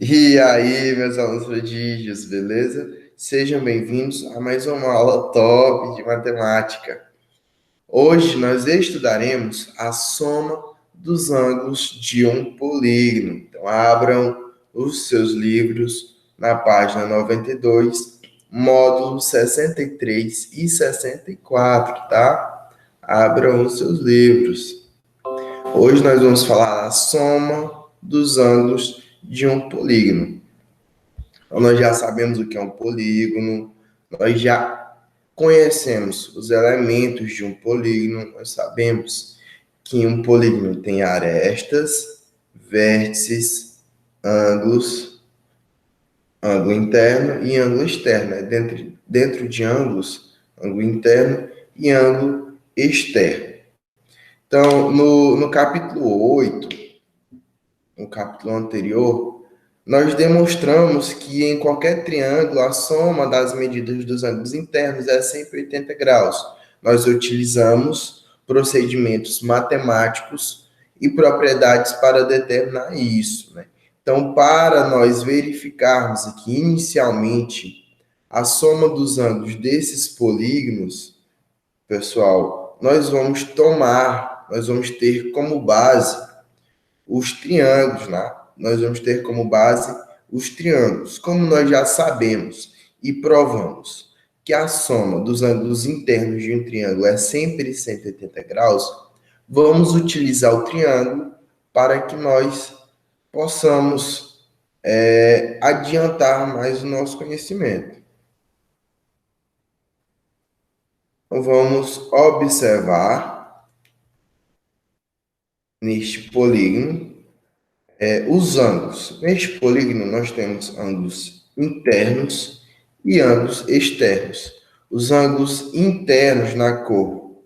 E aí, meus alunos prodígios, beleza? Sejam bem-vindos a mais uma aula top de matemática. Hoje nós estudaremos a soma dos ângulos de um polígono. Então, abram os seus livros na página 92, módulos 63 e 64, tá? Abram os seus livros. Hoje nós vamos falar a soma dos ângulos de um polígono. Então, nós já sabemos o que é um polígono, nós já conhecemos os elementos de um polígono, nós sabemos que um polígono tem arestas, vértices, ângulos, ângulo interno e ângulo externo. Dentro de ângulos, ângulo interno e ângulo externo. Então, no capítulo 8, no capítulo anterior, nós demonstramos que em qualquer triângulo a soma das medidas dos ângulos internos é sempre 80 graus. Nós utilizamos procedimentos matemáticos e propriedades para determinar isso, né? Então, para nós verificarmos aqui inicialmente a soma dos ângulos desses polígonos, pessoal, nós vamos ter como base os triângulos, né? Nós vamos ter como base os triângulos. Como nós já sabemos e provamos que a soma dos ângulos internos de um triângulo é sempre 180 graus, vamos utilizar o triângulo para que nós possamos adiantar mais o nosso conhecimento. Então, vamos observar neste polígono os ângulos. Neste polígono, nós temos ângulos internos e ângulos externos. Os ângulos internos na cor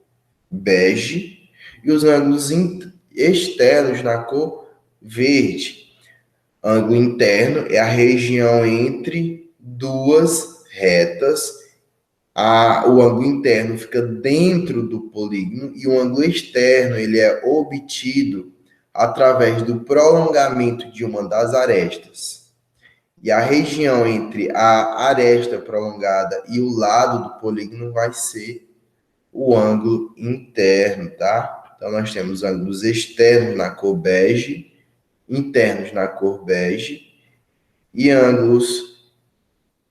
bege e os ângulos externos na cor verde. Ângulo interno é a região entre duas retas. O ângulo interno fica dentro do polígono e o ângulo externo ele é obtido através do prolongamento de uma das arestas. E a região entre a aresta prolongada e o lado do polígono vai ser o ângulo interno, tá? Então, nós temos ângulos externos na cor bege, internos na cor bege e ângulos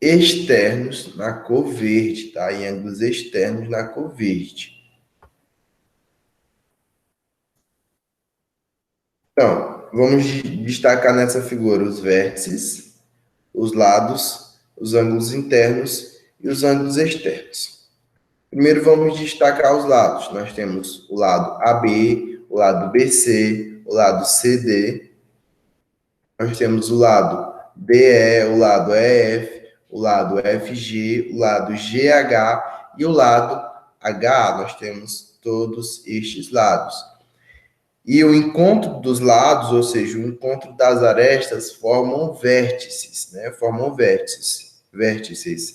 externos na cor verde, tá? E ângulos externos na cor verde. Então, vamos destacar nessa figura os vértices, os lados, os ângulos internos e os ângulos externos. Primeiro vamos destacar os lados. Nós temos o lado AB, o lado BC, o lado CD. Nós temos o lado DE, o lado EF, o lado FG, o lado GH e o lado HA. Nós temos todos estes lados. E o encontro dos lados, ou seja, o encontro das arestas, formam vértices, né? Formam vértices.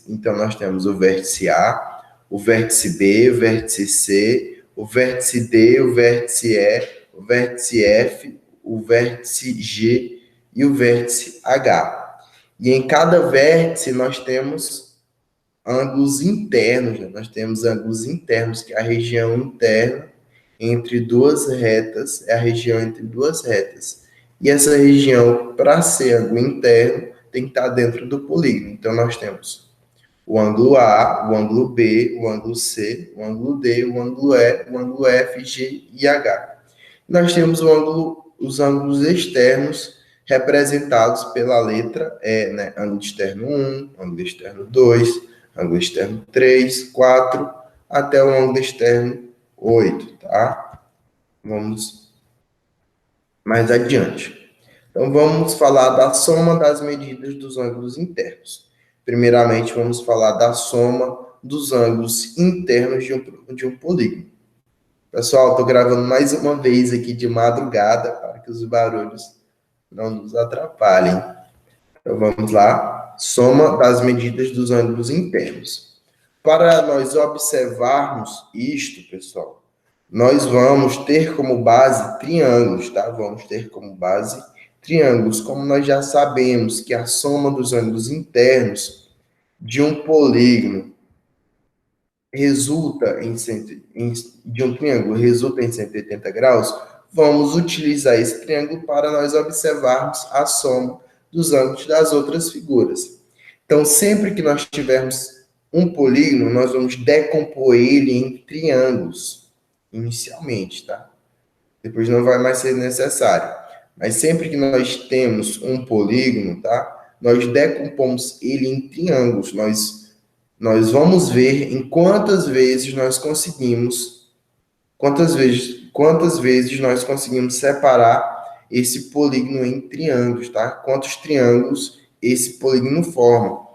Então, nós temos o vértice A, o vértice B, o vértice C, o vértice D, o vértice E, o vértice F, o vértice G e o vértice H. E em cada vértice nós temos ângulos internos, né? Nós temos ângulos internos, que é a região interna entre duas retas, é a região entre duas retas. E essa região, para ser ângulo interno, tem que estar dentro do polígono. Então, nós temos o ângulo A, o ângulo B, o ângulo C, o ângulo D, o ângulo E, o ângulo F, G e H. Nós temos os ângulos externos representados pela letra E, né? Ângulo externo 1, ângulo externo 2, ângulo externo 3, 4, até o ângulo externo 8, tá? Vamos mais adiante. Então, vamos falar da soma das medidas dos ângulos internos. Primeiramente, vamos falar da soma dos ângulos internos de um polígono. Pessoal, estou gravando mais uma vez aqui de madrugada para que os barulhos não nos atrapalhem. Então, vamos lá. Soma das medidas dos ângulos internos. Para nós observarmos isto, pessoal, nós vamos ter como base triângulos, tá? Vamos ter como base triângulos, como nós já sabemos que a soma dos ângulos internos de um polígono resulta de um triângulo resulta em 180 graus, vamos utilizar esse triângulo para nós observarmos a soma dos ângulos das outras figuras. Então, sempre que nós tivermos um polígono, nós vamos decompor ele em triângulos, inicialmente, tá? Depois não vai mais ser necessário. Mas sempre que nós temos um polígono, tá? Nós decompomos ele em triângulos. Nós vamos ver em quantas vezes quantas vezes nós conseguimos separar esse polígono em triângulos, tá? Quantos triângulos esse polígono forma.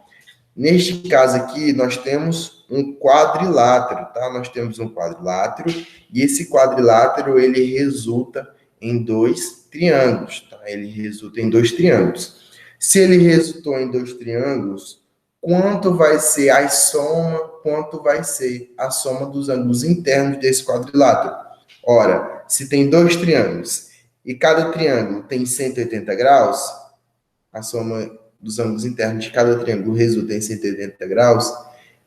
Neste caso aqui, nós temos um quadrilátero, tá? Nós temos um quadrilátero e esse quadrilátero, ele resulta em dois triângulos, tá? Ele resulta em dois triângulos. Se ele resultou em dois triângulos, quanto vai ser a soma dos ângulos internos desse quadrilátero? Ora, se tem dois triângulos e cada triângulo tem 180 graus, a soma dos ângulos internos de cada triângulo resulta em 180 graus,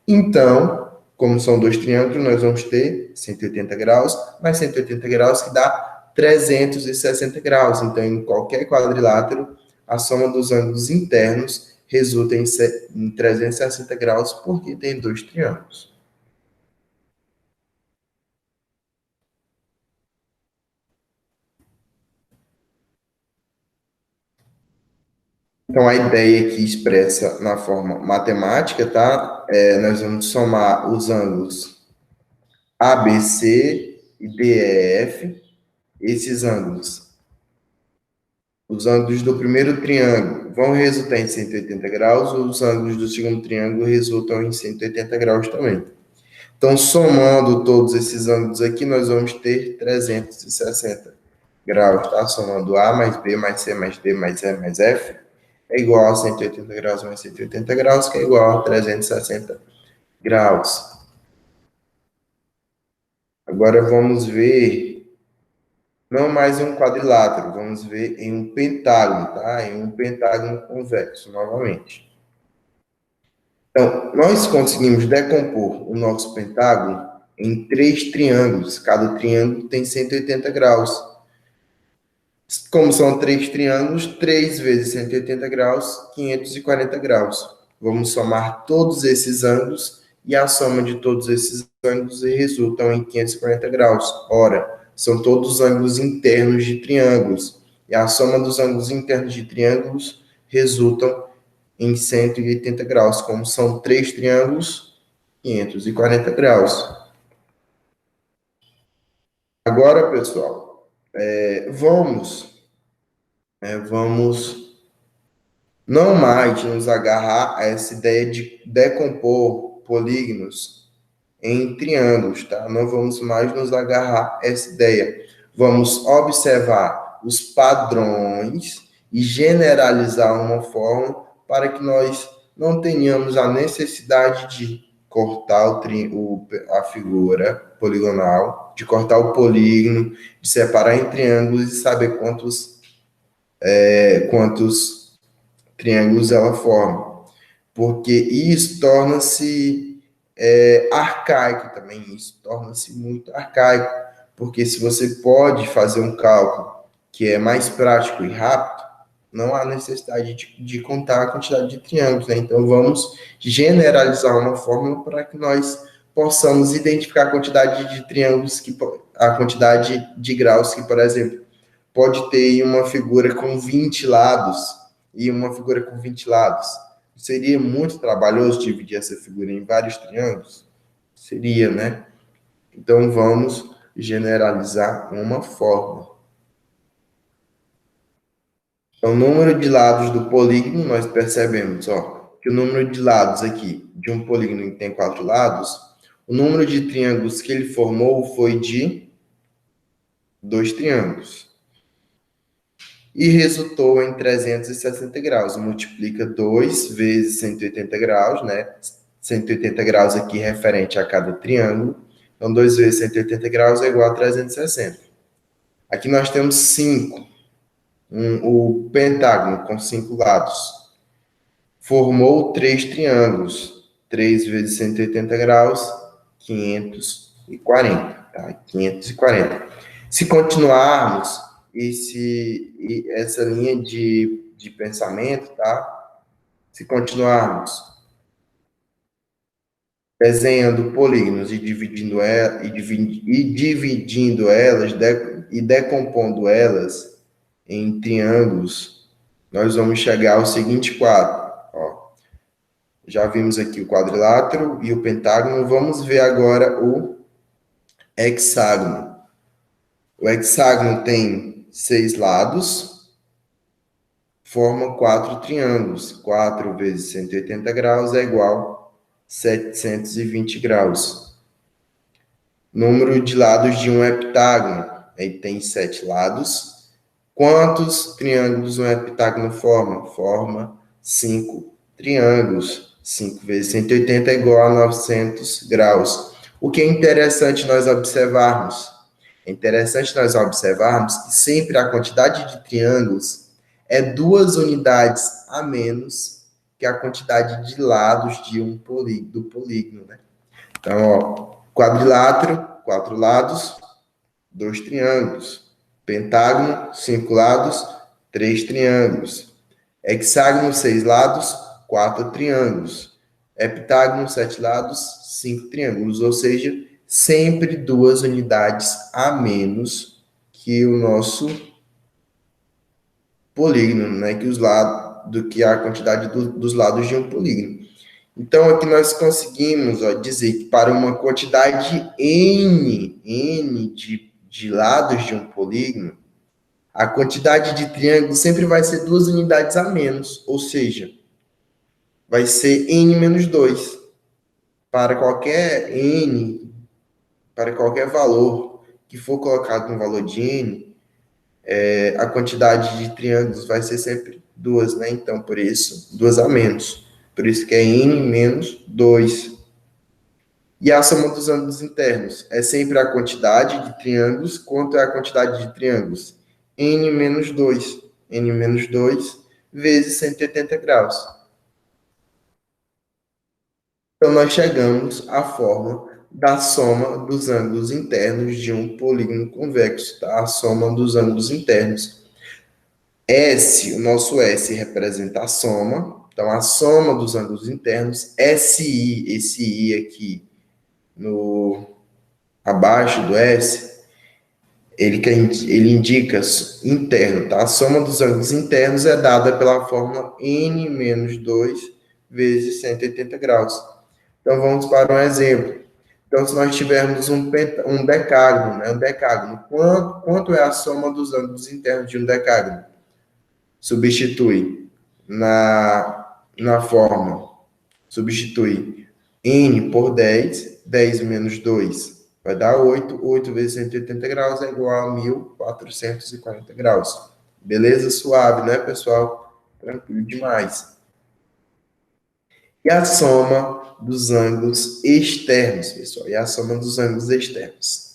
então, como são dois triângulos, nós vamos ter 180 graus, mais 180 graus que dá 360 graus. Então, em qualquer quadrilátero, a soma dos ângulos internos resulta em 360 graus, porque tem dois triângulos. Então, a ideia aqui expressa na forma matemática, tá? Nós vamos somar os ângulos ABC e DEF, esses ângulos. Os ângulos do primeiro triângulo vão resultar em 180 graus, os ângulos do segundo triângulo resultam em 180 graus também. Então, somando todos esses ângulos aqui, nós vamos ter 360 graus, tá? Somando A mais B mais C mais D mais E mais F é igual a 180 graus mais 180 graus, que é igual a 360 graus. Agora vamos ver, não mais em um quadrilátero, vamos ver em um pentágono, tá? Em um pentágono convexo, novamente. Então, nós conseguimos decompor o nosso pentágono em três triângulos. Cada triângulo tem 180 graus. Como são três triângulos, 3 vezes 180 graus, 540 graus. Vamos somar todos esses ângulos e a soma de todos esses ângulos resultam em 540 graus. Ora, são todos os ângulos internos de triângulos. E a soma dos ângulos internos de triângulos resultam em 180 graus. Como são três triângulos, 540 graus. Agora, pessoal, vamos não mais nos agarrar a essa ideia de decompor polígonos em triângulos, tá? Não vamos mais nos agarrar a essa ideia. Vamos observar os padrões e generalizar uma forma para que nós não tenhamos a necessidade de cortar a figura poligonal, de cortar o polígono, de separar em triângulos e saber quantos triângulos ela forma. Porque isso torna-se arcaico também, isso torna-se muito arcaico, porque se você pode fazer um cálculo que é mais prático e rápido, não há necessidade de contar a quantidade de triângulos, né? Então, vamos generalizar uma fórmula para que nós possamos identificar a quantidade de triângulos, a quantidade de graus que, por exemplo, pode ter uma figura com 20 lados e uma figura com 20 lados. Seria muito trabalhoso dividir essa figura em vários triângulos? Seria, né? Então, vamos generalizar uma fórmula. Então, o número de lados do polígono, nós percebemos, que o número de lados aqui, de um polígono que tem 4 lados, o número de triângulos que ele formou foi de 2 triângulos. E resultou em 360 graus. Multiplica 2 vezes 180 graus, né? 180 graus aqui referente a cada triângulo. Então, 2 vezes 180 graus é igual a 360. Aqui nós temos 5. o pentágono com 5 lados formou 3 triângulos. 3 vezes 180 graus, 540. Tá? 540. Se continuarmos essa linha de pensamento, tá? Se continuarmos desenhando polígonos e dividindo elas e decompondo elas em triângulos, nós vamos chegar ao seguinte quadro. Ó, já vimos aqui o quadrilátero e o pentágono. Vamos ver agora o hexágono. O hexágono tem 6 lados, forma 4 triângulos. 4 vezes 180 graus é igual a 720 graus. Número de lados de um heptágono. Ele tem 7 lados. Quantos triângulos um heptágono forma? Forma 5 triângulos. 5 vezes 180 é igual a 900 graus. O que é interessante nós observarmos? É interessante nós observarmos que sempre a quantidade de triângulos é 2 unidades a menos que a quantidade de lados de do polígono, né? Então, ó, quadrilátero, 4 lados, 2 triângulos. Pentágono, 5 lados, 3 triângulos. Hexágono, 6 lados, 4 triângulos. Heptágono, 7 lados, 5 triângulos. Ou seja, sempre 2 unidades a menos que o nosso polígono, né? Do que a quantidade dos lados de um polígono. Então, aqui nós conseguimos dizer que para uma quantidade n de lados de um polígono, a quantidade de triângulos sempre vai ser 2 unidades a menos, ou seja, vai ser n menos 2. Para qualquer n, para qualquer valor que for colocado no valor de n, a quantidade de triângulos vai ser sempre 2, né? Então, por isso, 2 a menos. Por isso que é n menos 2. E a soma dos ângulos internos é sempre a quantidade de triângulos. Quanto é a quantidade de triângulos? N menos 2. N menos 2 vezes 180 graus. Então, nós chegamos à forma da soma dos ângulos internos de um polígono convexo, tá? A soma dos ângulos internos. S, o nosso S representa a soma. Então, a soma dos ângulos internos. SI, esse I aqui abaixo do S, ele indica interno, tá? A soma dos ângulos internos é dada pela fórmula n menos 2 vezes 180 graus. Então, vamos para um exemplo. Então, se nós tivermos um decágono, né? Um decágono, quanto é a soma dos ângulos internos de um decágono? Substitui na forma, substitui n por 10, 10 menos 2 vai dar 8, 8 vezes 180 graus é igual a 1.440 graus. Beleza? Suave, né, pessoal? Tranquilo demais. E a soma dos ângulos externos, pessoal? E a soma dos ângulos externos?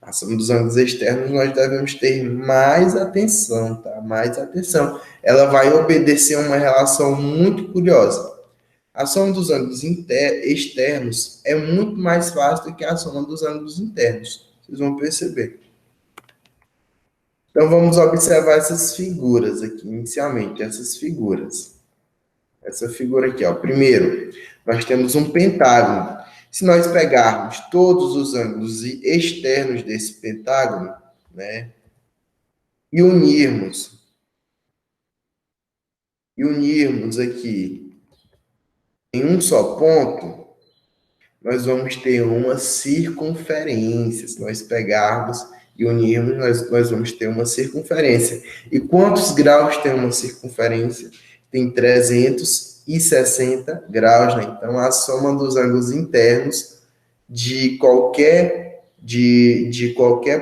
A soma dos ângulos externos nós devemos ter mais atenção, tá? Mais atenção. Ela vai obedecer a uma relação muito curiosa. A soma dos ângulos externos é muito mais fácil do que a soma dos ângulos internos. Vocês vão perceber. Então, vamos observar essas figuras aqui, inicialmente, essas figuras. Essa figura aqui, ó. Primeiro, nós temos um pentágono. Se nós pegarmos todos os ângulos externos desse pentágono, né, e unirmos aqui em um só ponto, nós vamos ter uma circunferência. Se nós pegarmos e unirmos, nós vamos ter uma circunferência. E quantos graus tem uma circunferência? Tem 360 graus, né? Então, a soma dos ângulos internos de qualquer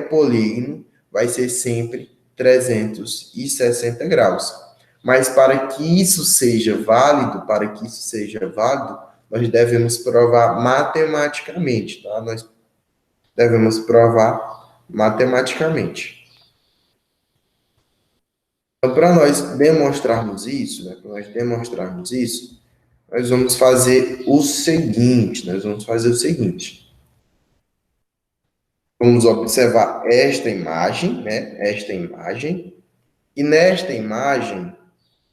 polígono vai ser sempre 360 graus. Mas para que isso seja válido, nós devemos provar matematicamente, tá? Nós devemos provar matematicamente. para nós demonstrarmos isso, né, nós vamos fazer o seguinte, vamos observar esta imagem, né, e nesta imagem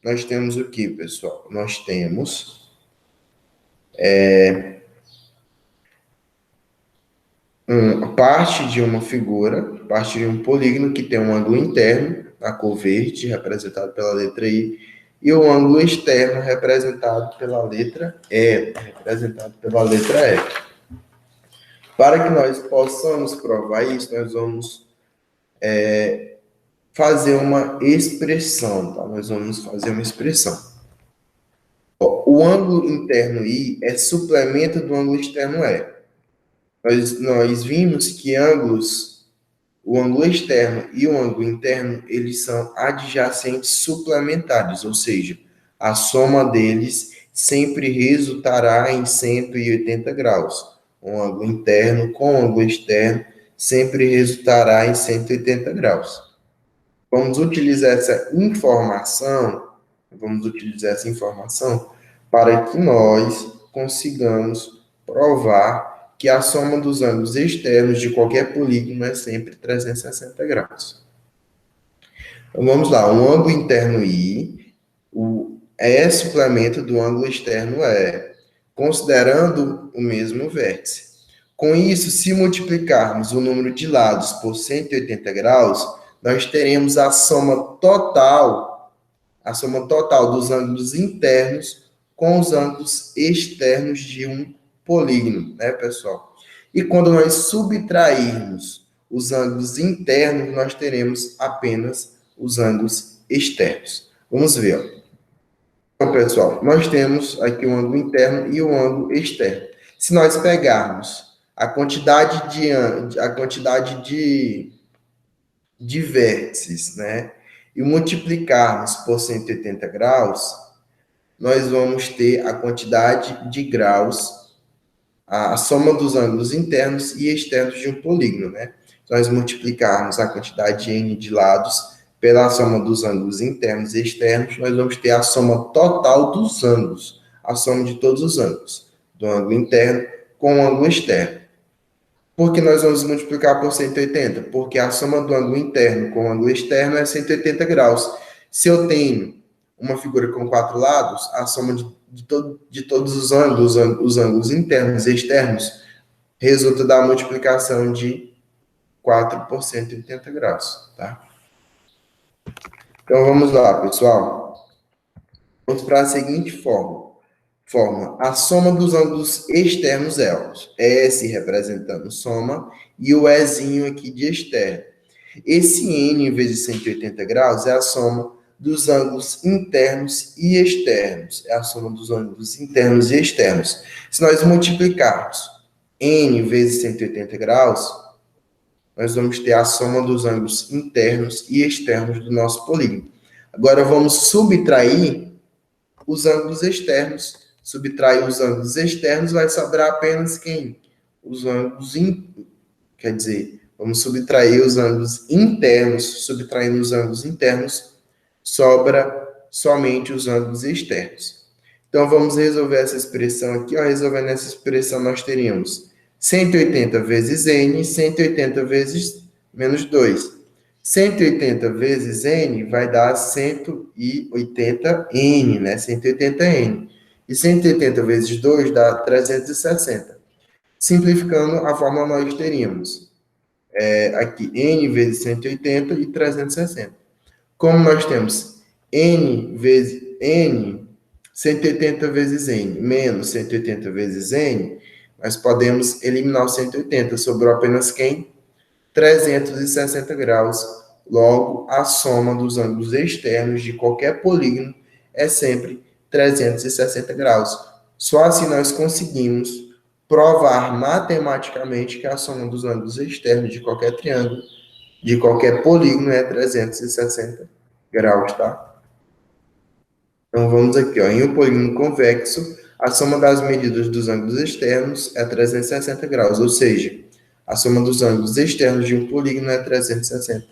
nós temos o que, pessoal? Nós temos parte de uma figura, parte de um polígono que tem um ângulo interno, na cor verde, representado pela letra I, e o ângulo externo, representado pela letra E. Para que nós possamos provar isso, nós vamos fazer uma expressão, tá? O ângulo interno I é suplemento do ângulo externo E. Nós vimos que o ângulo externo e o ângulo interno, eles são adjacentes suplementares, ou seja, a soma deles sempre resultará em 180 graus. O ângulo interno com o ângulo externo sempre resultará em 180 graus. Vamos utilizar essa informação para que nós consigamos provar que a soma dos ângulos externos de qualquer polígono é sempre 360 graus. Então, vamos lá. O ângulo interno I é suplemento do ângulo externo E, considerando o mesmo vértice. Com isso, se multiplicarmos o número de lados por 180 graus, nós teremos a soma total dos ângulos internos com os ângulos externos de um polígono, né, pessoal? E quando nós subtrairmos os ângulos internos, nós teremos apenas os ângulos externos. Vamos ver, ó. Então, pessoal, nós temos aqui o ângulo interno e o ângulo externo. Se nós pegarmos a quantidade de vértices, né, e multiplicarmos por 180 graus, nós vamos ter a quantidade de graus, a soma dos ângulos internos e externos de um polígono, né? Se nós multiplicarmos a quantidade de n de lados pela soma dos ângulos internos e externos, nós vamos ter a soma total dos ângulos, a soma de todos os ângulos, do ângulo interno com o ângulo externo. Por que nós vamos multiplicar por 180? Porque a soma do ângulo interno com o ângulo externo é 180 graus. Se eu tenho uma figura com 4 lados, a soma de todos os ângulos internos e externos, resulta da multiplicação de 4 por 180 graus, tá? Então, vamos lá, pessoal. Vamos para a seguinte forma. A soma dos ângulos externos é S representando soma e o Ezinho aqui de externo. Esse N vezes 180 graus é a soma dos ângulos internos e externos. Se nós multiplicarmos N vezes 180 graus, nós vamos ter a soma dos ângulos internos e externos do nosso polígono. Agora, vamos subtrair os ângulos externos. Subtrair os ângulos externos, vai sobrar apenas quem? Vamos subtrair os ângulos internos. Subtraindo os ângulos internos, sobra somente os ângulos externos. Então, vamos resolver essa expressão aqui. Resolvendo essa expressão, nós teríamos 180 vezes n, 180 vezes menos 2. 180 vezes n vai dar 180n, né? 180n. E 180 vezes 2 dá 360. Simplificando, a fórmula nós teríamos aqui n vezes 180 e 360. Como nós temos 180 vezes n menos 180 vezes n, nós podemos eliminar o 180. Sobrou apenas quem? 360 graus. Logo, a soma dos ângulos externos de qualquer polígono é sempre 360 graus. Só assim nós conseguimos provar matematicamente que a soma dos ângulos externos de qualquer triângulo, de qualquer polígono, é 360 graus, tá? Então, vamos aqui, ó. Em um polígono convexo, a soma das medidas dos ângulos externos é 360 graus, ou seja, a soma dos ângulos externos de um polígono é 360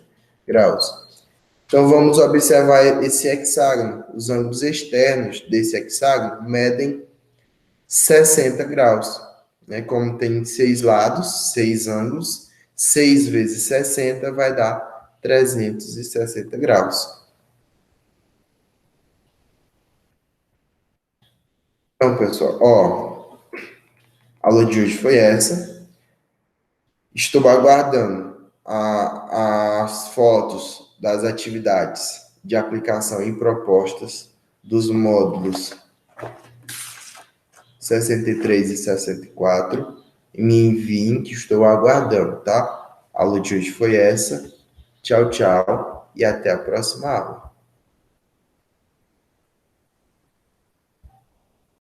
graus. Então, vamos observar esse hexágono. Os ângulos externos desse hexágono medem 60 graus. Né? Como tem 6 lados, 6 ângulos, 6 vezes 60 vai dar 360 graus. Então, pessoal, ó, a aula de hoje foi essa. Estou aguardando as fotos das atividades de aplicação em propostas dos módulos 63 e 64. E me enviem, que estou aguardando, tá? A aula de hoje foi essa. Tchau, tchau e até a próxima aula.